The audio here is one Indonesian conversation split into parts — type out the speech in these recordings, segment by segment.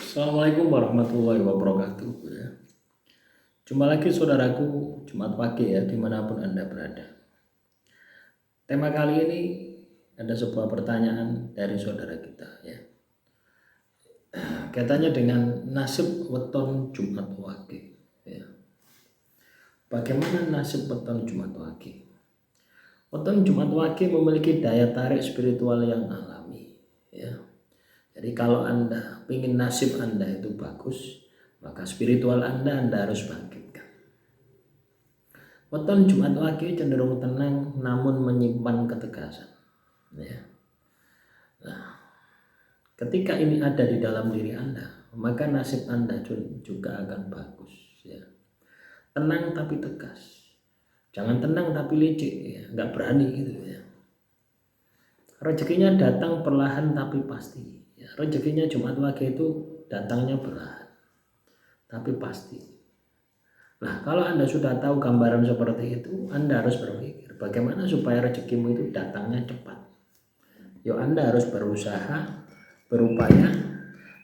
Assalamualaikum warahmatullahi wabarakatuh ya. Jumpa lagi saudaraku Jumat pagi ya dimanapun Anda berada. Tema kali ini ada sebuah pertanyaan dari saudara kita ya. Kaitannya dengan nasib weton Jumat Wage ya. Bagaimana nasib weton Jumat Wage? Weton Jumat Wage memiliki daya tarik spiritual yang alami ya. Jadi kalau Anda ingin nasib Anda itu bagus, maka spiritual Anda harus bangkitkan. Weton Jumat Wage cenderung tenang namun menyimpan ketegasan. Ya. Nah, ketika ini ada di dalam diri Anda, maka nasib Anda juga akan bagus. Ya. Tenang tapi tegas. Jangan tenang tapi licik, ya. Nggak berani gitu ya. Rezekinya datang perlahan tapi pasti. Ya. Rezekinya Jumat Wage itu datangnya perlahan tapi pasti. Nah, kalau Anda sudah tahu gambaran seperti itu, Anda harus berpikir bagaimana supaya rezekimu itu datangnya cepat. Yuk Anda harus berusaha, berupaya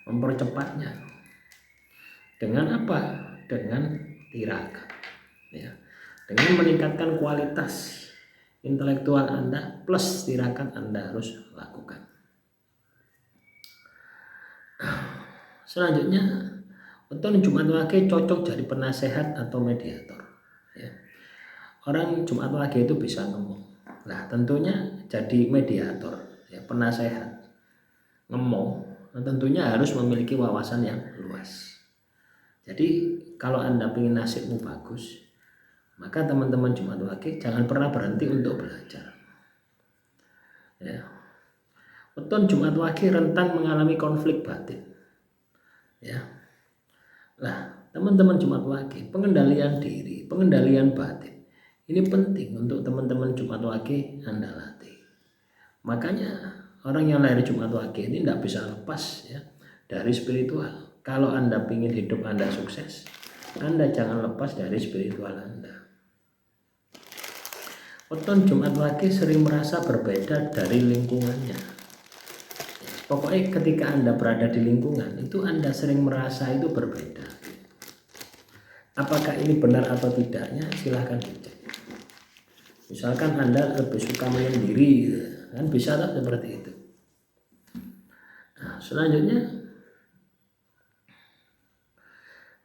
mempercepatnya. Dengan apa? Dengan tirakat. Ya. Dengan meningkatkan kualitas intelektual Anda plus tirakat Anda harus lakukan. Selanjutnya, weton Jumat Wage cocok jadi penasehat atau mediator. Ya. Orang Jumat Wage itu bisa ngomong. Nah, tentunya jadi mediator, ya, penasehat. Ngomong, tentunya harus memiliki wawasan yang luas. Jadi, kalau Anda ingin nasibmu bagus, maka teman-teman Jumat Wage jangan pernah berhenti untuk belajar. Ya. Weton Jumat Wage rentan mengalami konflik batin. Ya. Nah, teman-teman Jumat Wage, pengendalian diri, pengendalian batin, ini penting untuk teman-teman Jumat Wage Anda latih. Makanya orang yang lahir Jumat Wage ini tidak bisa lepas ya dari spiritual. Kalau Anda ingin hidup Anda sukses, Anda jangan lepas dari spiritual Anda. Weton Jumat Wage sering merasa berbeda dari lingkungannya. Pokoknya ketika Anda berada di lingkungan itu Anda sering merasa itu berbeda. Apakah ini benar atau tidaknya silahkan dicek. Misalkan Anda lebih suka menyendiri, kan bisa tak seperti itu. Nah, selanjutnya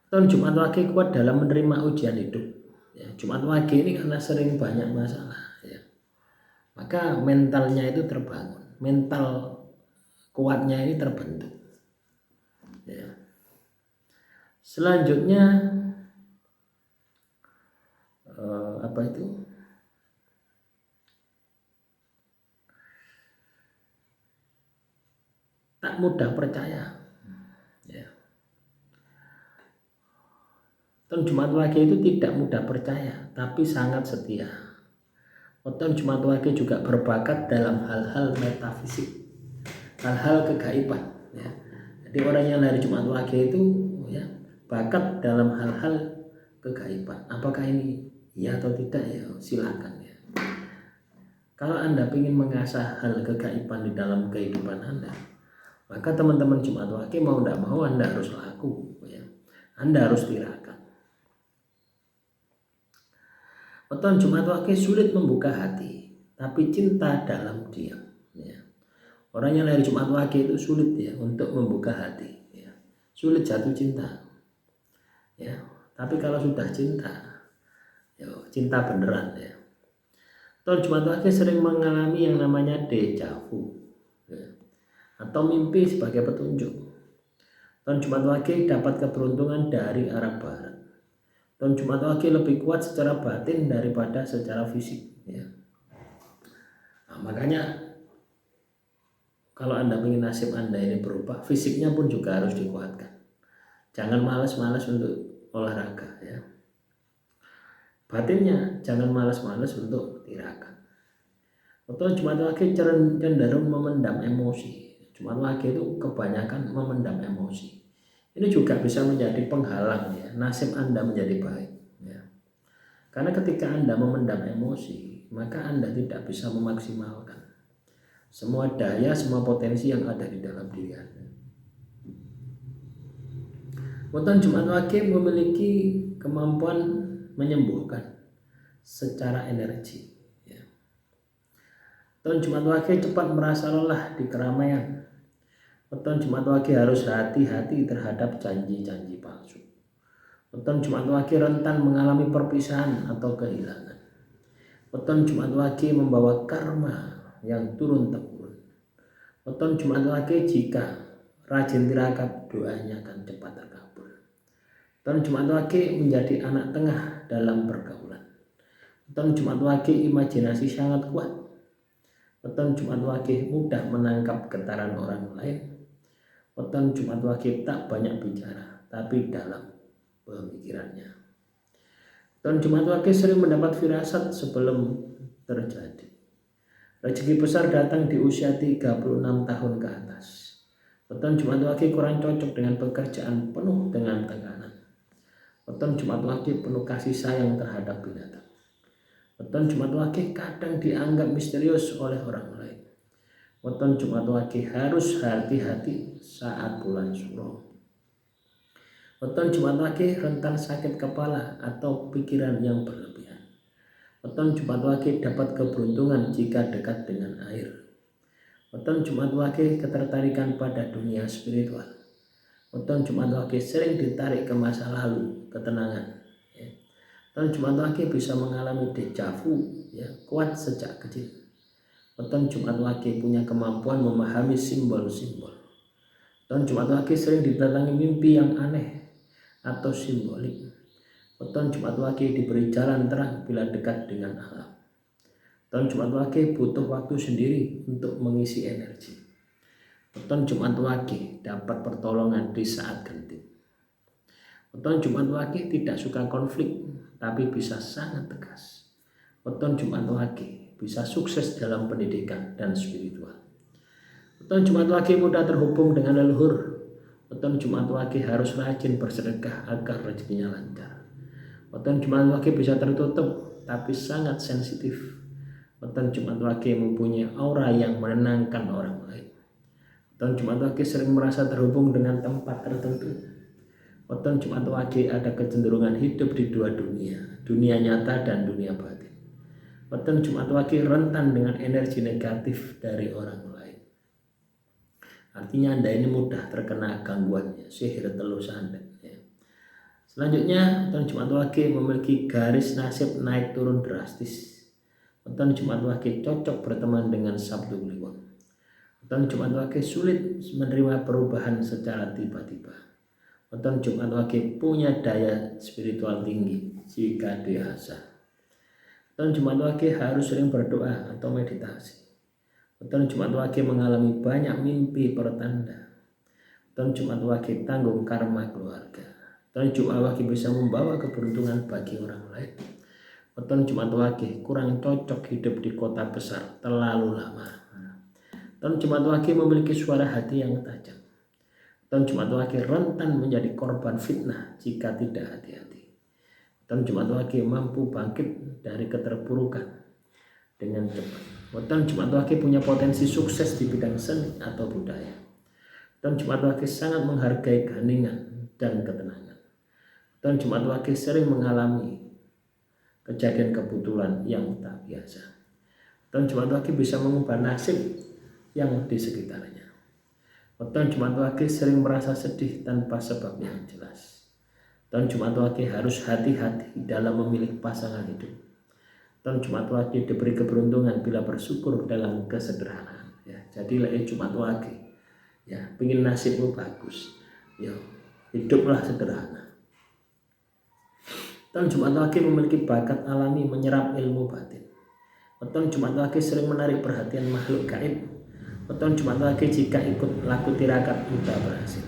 weton Jumat Wage kuat dalam menerima ujian hidup. Ya, Jumat Wage ini karena sering banyak masalah, ya. Maka mentalnya itu terbangun, mental kuatnya ini terbentuk. Ya. Selanjutnya apa itu? Tak mudah percaya. Ya. Weton Jumat Wage itu tidak mudah percaya, tapi sangat setia. Weton Jumat Wage juga berbakat dalam hal-hal metafisik, hal-hal kegaiban. Ya. Jadi orang yang lahir Jumat Wage itu ya bakat dalam hal-hal kegaiban. Apakah ini ya atau tidak ya silakan ya. Kalau Anda ingin mengasah hal kegaiban di dalam kehidupan Anda, maka teman-teman Jumat Wage mau tidak mau Anda harus laku ya. Anda harus tirakat. Weton Jumat Wage sulit membuka hati, tapi cinta dalam diam. Ya. Orang yang lahir Jumat Wage itu sulit ya untuk membuka hati, ya. Sulit jatuh cinta. Ya. Tapi kalau sudah cinta, ya, cinta beneran ya. Weton Jumat Wage sering mengalami yang namanya deja vu, ya. Atau mimpi sebagai petunjuk. Weton Jumat Wage dapat keberuntungan dari arah barat. Weton Jumat Wage lebih kuat secara batin daripada secara fisik ya. Nah, makanya kalau Anda ingin nasib Anda ini berubah, fisiknya pun juga harus dikuatkan. Jangan malas-malas untuk olahraga ya. Batinnya jangan malas-malas untuk tirakat. Weton Jumat Wage cenderung memendam emosi. Jumat Wage itu kebanyakan memendam emosi. Ini juga bisa menjadi penghalang ya, nasib Anda menjadi baik ya. Karena ketika Anda memendam emosi, maka Anda tidak bisa memaksimalkan semua daya, semua potensi yang ada di dalam diri Anda. Weton Jumat Wage memiliki kemampuan menyembuhkan secara energi. Ya. Weton Jumat Wage cepat merasa lelah di keramaian. Weton Jumat Wage harus hati-hati terhadap janji-janji palsu. Weton Jumat Wage rentan mengalami perpisahan atau kehilangan. Weton Jumat Wage membawa karma yang turun-temurun. Weton Jumat Wage jika rajin tirakat, doanya akan cepat terkabul. Weton Jumat Wage menjadi anak tengah dalam pergaulan. Weton Jumat Wage imajinasi sangat kuat. Weton Jumat Wage mudah menangkap getaran orang lain. Weton Jumat Wage tak banyak bicara, tapi dalam pemikirannya. Weton Jumat Wage sering mendapat firasat sebelum terjadi. Rezeki besar datang di usia 36 tahun ke atas. Weton Jumat Wage kurang cocok dengan pekerjaan penuh dengan tekanan. Weton Jumat Wage penuh kasih sayang terhadap binatang. Weton Jumat Wage kadang dianggap misterius oleh orang lain. Weton Jumat Wage harus hati-hati saat bulan Suro. Weton Jumat Wage rentan sakit kepala atau pikiran yang berlebihan. Weton Jumat Wage dapat keberuntungan jika dekat dengan air. Weton Jumat Wage ketertarikan pada dunia spiritual. Weton Jumat Wage sering ditarik ke masa lalu, ketenangan. Weton Jumat Wage bisa mengalami dejavu, kuat sejak kecil. Weton Jumat Wage punya kemampuan memahami simbol-simbol. Weton Jumat Wage sering didatangi mimpi yang aneh atau simbolik. Weton Jumat Wage diberi jalan terang bila dekat dengan alam. Weton Jumat Wage butuh waktu sendiri untuk mengisi energi. Weton Jumat Wage dapat pertolongan di saat genting. Weton Jumat Wage tidak suka konflik, tapi bisa sangat tegas. Weton Jumat Wage bisa sukses dalam pendidikan dan spiritual. Weton Jumat Wage mudah terhubung dengan leluhur. Weton Jumat Wage harus rajin bersedekah agar rezekinya lancar. Weton Jumat Wage bisa tertutup, tapi sangat sensitif. Weton Jumat Wage mempunyai aura yang menenangkan orang lain. Weton Jumat Wage sering merasa terhubung dengan tempat tertentu. Weton Jumat Wage ada kecenderungan hidup di dua dunia, dunia nyata dan dunia batin. Weton Jumat Wage rentan dengan energi negatif dari orang lain. Artinya Anda ini mudah terkena gangguannya, sihir telu santet. Selanjutnya, Weton Jumat Wage memiliki garis nasib naik turun drastis. Weton Jumat Wage cocok berteman dengan Sabtu Kliwon. Weton Jumat Wage sulit menerima perubahan secara tiba-tiba. Weton Jumat Wage punya daya spiritual tinggi jika diasah. Weton Jumat Wage harus sering berdoa atau meditasi. Weton Jumat Wage mengalami banyak mimpi pertanda. Weton Jumat Wage tanggung karma keluarga. Weton Jumat Wage bisa membawa keberuntungan bagi orang lain. Weton Jumat Wage kurang cocok hidup di kota besar terlalu lama. Weton Jumat Wage memiliki suara hati yang tajam. Weton Jumat Wage rentan menjadi korban fitnah jika tidak hati-hati. Weton Jumat Wage mampu bangkit dari keterpurukan dengan cepat. Weton Jumat Wage punya potensi sukses di bidang seni atau budaya. Weton Jumat Wage sangat menghargai keheningan dan ketenangan. Weton Jumat Wage sering mengalami kejadian kebetulan yang tak biasa. Weton Jumat Wage bisa mengubah nasib yang di sekitarnya. Weton Jumat Wage sering merasa sedih tanpa sebab yang jelas. Weton Jumat Wage harus hati-hati dalam memilih pasangan hidup. Weton Jumat Wage diberi keberuntungan bila bersyukur dalam kesederhanaan. Jadilah Jumat Wage. Pengin nasibmu bagus. Hiduplah sederhana. Weton Jumat Wage memiliki bakat alami menyerap ilmu batin. Weton Jumat Wage sering menarik perhatian makhluk gaib. Weton Jumat Wage jika ikut laku tirakat mudah berhasil.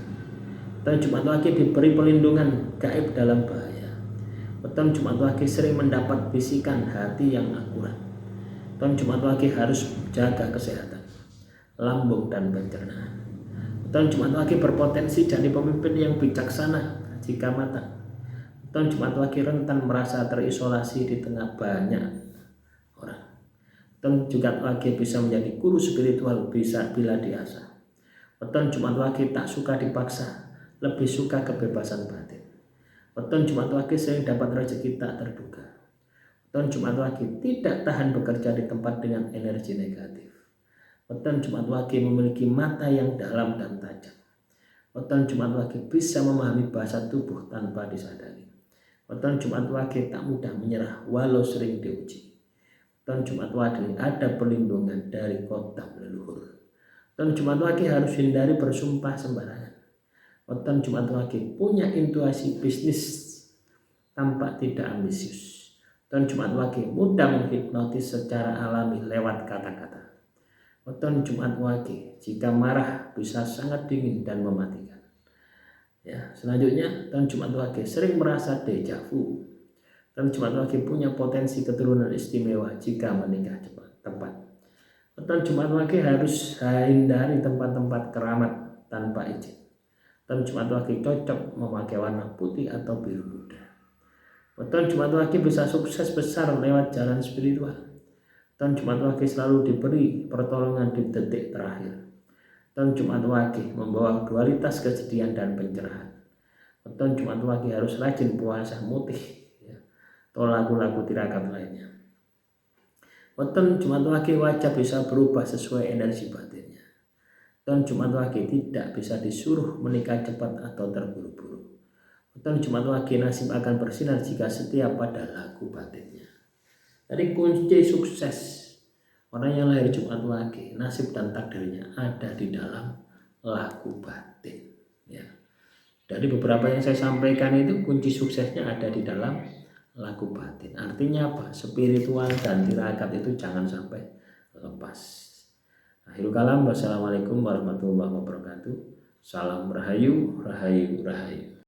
Weton Jumat Wage diberi pelindungan gaib dalam bahaya. Weton Jumat Wage sering mendapat bisikan hati yang akurat. Weton Jumat Wage harus jaga kesehatan lambung dan pencernaan. Weton Jumat Wage berpotensi jadi pemimpin yang bijaksana jika matang. Weton Jumat Wage rentan merasa terisolasi di tengah banyak orang. Weton Jumat Wage bisa menjadi guru spiritual bisa bila diasah. Weton Jumat Wage tak suka dipaksa, lebih suka kebebasan batin. Weton Jumat Wage sering dapat rezeki tak terduga. Weton Jumat Wage tidak tahan bekerja di tempat dengan energi negatif. Weton Jumat Wage memiliki mata yang dalam dan tajam. Weton Jumat Wage bisa memahami bahasa tubuh tanpa disadari. Weton Jumat Wage tak mudah menyerah walau sering diuji. Weton Jumat Wage ada perlindungan dari kodam leluhur. Weton Jumat Wage harus hindari bersumpah sembarangan. Weton Jumat Wage punya intuisi bisnis tampak tidak ambisius. Weton Jumat Wage mudah menghipnotis secara alami lewat kata-kata. Weton Jumat Wage jika marah bisa sangat dingin dan mematikan. Ya, selanjutnya weton Jumat Wage sering merasa deja vu. Weton Jumat Wage punya potensi keturunan istimewa jika menikah tepat. Weton Jumat Wage harus hindari tempat-tempat keramat tanpa izin. Weton Jumat Wage cocok memakai warna putih atau biru muda. Weton Jumat Wage bisa sukses besar lewat jalan spiritual. Weton Jumat Wage selalu diberi pertolongan di detik terakhir. Weton Jumat Wage membawa dualitas kesedihan dan pencerahan. Weton Jumat Wage harus rajin puasa mutih ya, atau lagu-lagu tirakat lainnya. Weton Jumat Wage wajah bisa berubah sesuai energi batinnya. Weton Jumat Wage tidak bisa disuruh menikah cepat atau terburu-buru. Weton Jumat Wage nasib akan bersinar jika setia pada lagu batinnya. Jadi kunci sukses orang yang lahir Jumat Wage, nasib dan takdirnya ada di dalam lagu batin. Ya. Dari beberapa yang saya sampaikan itu kunci suksesnya ada di dalam lagu batin. Artinya apa? Spiritual dan tirakat itu jangan sampai lepas. Akhirul kalam, wassalamualaikum warahmatullahi wabarakatuh. Salam rahayu, rahayu, rahayu.